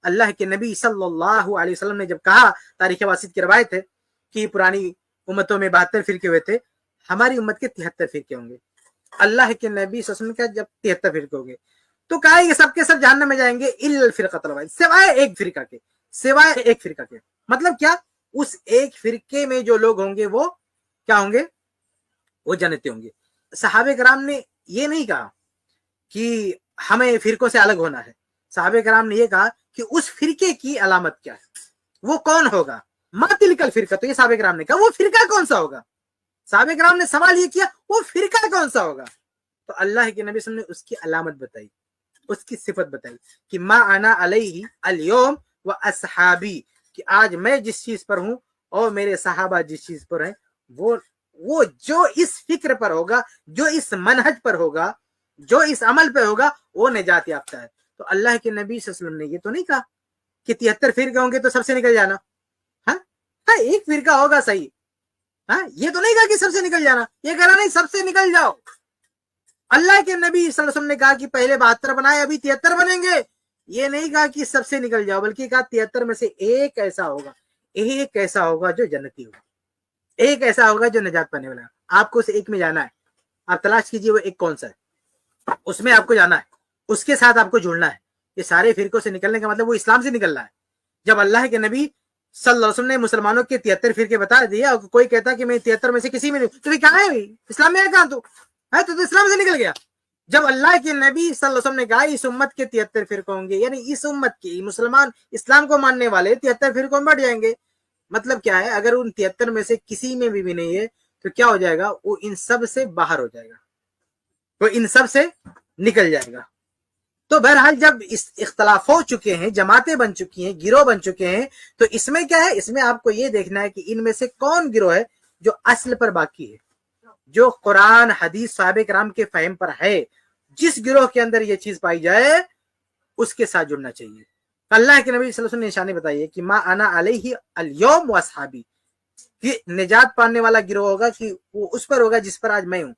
اللہ کے نبی صلی اللہ علیہ وسلم نے جب کہا، تاریخ واسط کی روایت ہے کہ پرانی امتوں میں 72 فرقے ہوئے تھے، ہماری امت کے 73 فرقے ہوں گے. اللہ کے نبی صلی اللہ علیہ وسلم نے کہا جب 73 فرقے ہوں گے تو کہا یہ سب کے سب جہنم میں جائیں گے الا الفرقۃ الواحدہ، سوائے ایک فرقہ کے، سوائے ایک فرقہ کے. مطلب کیا؟ اس ایک فرقے میں جو لوگ ہوں گے وہ کیا ہوں گے؟ وہ جنتی ہوں گے. صحابہ کرام نے یہ نہیں کہا کہ ہمیں فرقوں سے الگ ہونا ہے. صحابہ کرام نے یہ کہا کہ اس فرقے کی علامت کیا ہے، وہ کون ہوگا. ما تلک الفرقہ، تو یہ صحابہ کرام نے کہا وہ فرقہ کون سا ہوگا. صحابہ کرام نے سوال یہ کیا وہ فرقہ کون سا ہوگا. تو اللہ کے نبی صلی اللہ علیہ وسلم نے اس کی علامت بتائی، اس کی صفت بتائی کہ ما انا علیہ الیوم و اصحابی، کہ آج میں جس چیز پر ہوں اور میرے صحابہ جس چیز پر ہیں، وہ جو اس فکر پر ہوگا، جو اس منہج پر ہوگا، جو اس عمل پہ ہوگا، وہ نجات یافتہ ہے. تو اللہ کے نبی صلی اللہ علیہ وسلم نے یہ تو نہیں کہا کہ 73 فرقے ہوں گے تو سب سے نکل جانا. ہاں ایک فرقہ ہوگا صحیح. ہاں یہ تو نہیں کہا کہ سب سے نکل جانا، یہ کہنا نہیں سب سے نکل جاؤ. اللہ کے نبی صلی اللہ علیہ وسلم نے کہا کہ پہلے 72 بنائے ابھی 73 بنیں گے. یہ نہیں کہا کہ سب سے نکل جاؤ، بلکہ کہا 73 میں سے ایک ایسا ہوگا جو جنتی ہوگا، ایک ایسا ہوگا جو نجات پانے والا ہے. آپ کو اس ایک میں جانا ہے. آپ تلاش کیجئے وہ ایک کون سا ہے، اس میں آپ کو جانا ہے، اس کے ساتھ آپ کو جڑنا ہے. یہ سارے فرقوں سے نکلنے کا مطلب وہ اسلام سے نکلنا ہے. جب اللہ کے نبی صلی اللہ علیہ وسلم نے مسلمانوں کے 73 فرقے بتا دیا اور کوئی کہتا کہ میں 73 میں سے کسی میں نہیں، تو کہاں ہے اسلام میں ہے کہاں؟ تو اسلام سے نکل گیا. جب اللہ کے نبی صلی اللہ علیہ وسلم نے کہا اس امت کے 73 فرقے ہوں گے، یعنی اس امت کے مسلمان اسلام کو ماننے والے 73 فرقوں میں بڑھ جائیں گے. مطلب کیا ہے؟ اگر ان 73 میں سے کسی میں بھی نہیں ہے تو کیا ہو جائے گا؟ وہ ان سب سے باہر ہو جائے گا، وہ ان سب سے نکل جائے گا. تو بہرحال جب اس اختلاف ہو چکے ہیں، جماعتیں بن چکی ہیں، گروہ بن چکے ہیں، تو اس میں کیا ہے؟ اس میں آپ کو یہ دیکھنا ہے کہ ان میں سے کون گروہ ہے جو اصل پر باقی ہے، جو قرآن حدیث صحابہ کرام کے فہم پر ہے. جس گروہ کے اندر یہ چیز پائی جائے اس کے ساتھ جڑنا چاہیے. اللہ کے نبی صلی اللہ علیہ وسلم نے نشانی بتائی ہے کہ ما انا علیہ الیوم و اصحابی، کہ نجات پانے والا گروہ ہوگا کہ وہ اس پر ہوگا جس پر آج میں ہوں.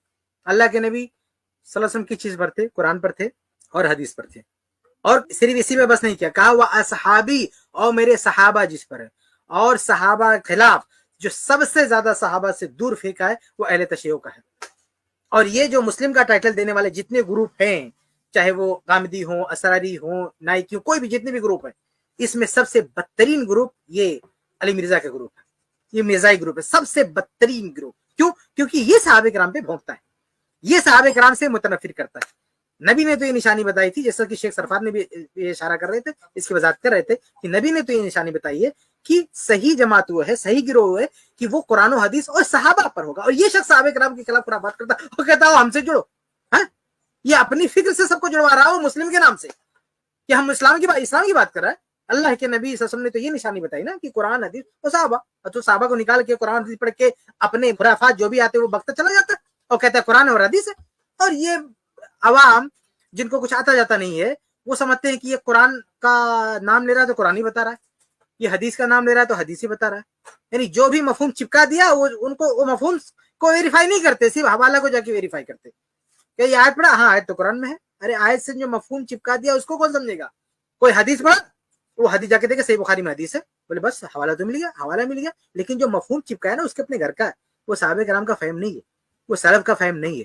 اللہ کے نبی صلی اللہ علیہ وسلم کی چیز پر تھے، قرآن پر تھے اور حدیث پر تھے. اور صرف اسی میں بس نہیں کیا، کہا وہ اصحابی، اور میرے صحابہ جس پر ہے. اور صحابہ خلاف جو سب سے زیادہ صحابہ سے دور فرقہ ہے وہ اہل تشیع کا ہے. اور یہ جو مسلم کا ٹائٹل دینے والے جتنے گروپ ہیں، چاہے وہ غامدی ہوں، اسراری ہوں، نائکی ہوں، کوئی بھی جتنے بھی گروپ ہیں، اس میں سب سے بدترین گروپ یہ علی مرزا کا گروپ ہے، یہ مرزائی گروپ ہے، سب سے بدترین گروپ. کیوں؟ کیونکہ یہ صحابہ کرام پہ بھونکتا ہے، یہ صحابہ کرام سے متنفر کرتا ہے. نبی نے تو یہ نشانی بتائی تھی، جیسا کہ شیخ سرفار نے بھی یہ اشارہ کر رہے تھے، اس کی وضاحت کر رہے تھے کہ نبی نے تو یہ نشانی بتائی ہے کہ صحیح جماعت وہ ہے، صحیح گروہ ہے کہ وہ قرآن و حدیث اور صحابہ پر ہوگا. اور یہ شخص صحابہ کرام کے خلاف خرافات کرتا ہے، وہ کہتا ہے ہم سے جڑو. ہاں یہ اپنی فکر سے سب کو جڑوا رہا ہو مسلم کے نام سے کہ ہم اسلام کی بات کر رہا ہے. اللہ کے نبی صلی اللہ علیہ وسلم نے تو یہ نشانی بتائی نا کہ قرآن حدیث اور صحابہ، تو صحابہ کو نکال کے قرآن حدیث پڑھ کے اپنے خرافات جو بھی آتے وہ بکتا چلا جاتا ہے اور کہتا ہے قرآن اور حدیث ہے. اور یہ عوام جن کو کچھ آتا جاتا نہیں ہے وہ سمجھتے ہیں کہ یہ قرآن کا نام لے رہا ہے تو قرآن ہی بتا رہا ہے، یہ حدیث کا نام لے رہا ہے تو حدیث ہی بتا رہا ہے. یعنی جو بھی مفہوم چپکا دیا ان کو وہ مفہوم کو ویریفائی نہیں کرتے، صرف حوالہ کو جا کے ویریفائی کرتے کہ یہ آیت پڑھا، ہاں آیت تو قرآن میں ہے. ارے آیت سے جو مفہوم چپکا دیا اس کو کون سمجھے گا؟ کوئی حدیث پڑھا، وہ حدیث جا کے دیکھے صحیح بخاری میں حدیث ہے، بولے بس حوالہ تو مل گیا، حوالہ مل گیا. لیکن جو مفہوم چپکا ہے نا اس کے اپنے گھر کا ہے، وہ صحابہ کرام کا فہم نہیں ہے، وہ سلف کا فہم نہیں ہے.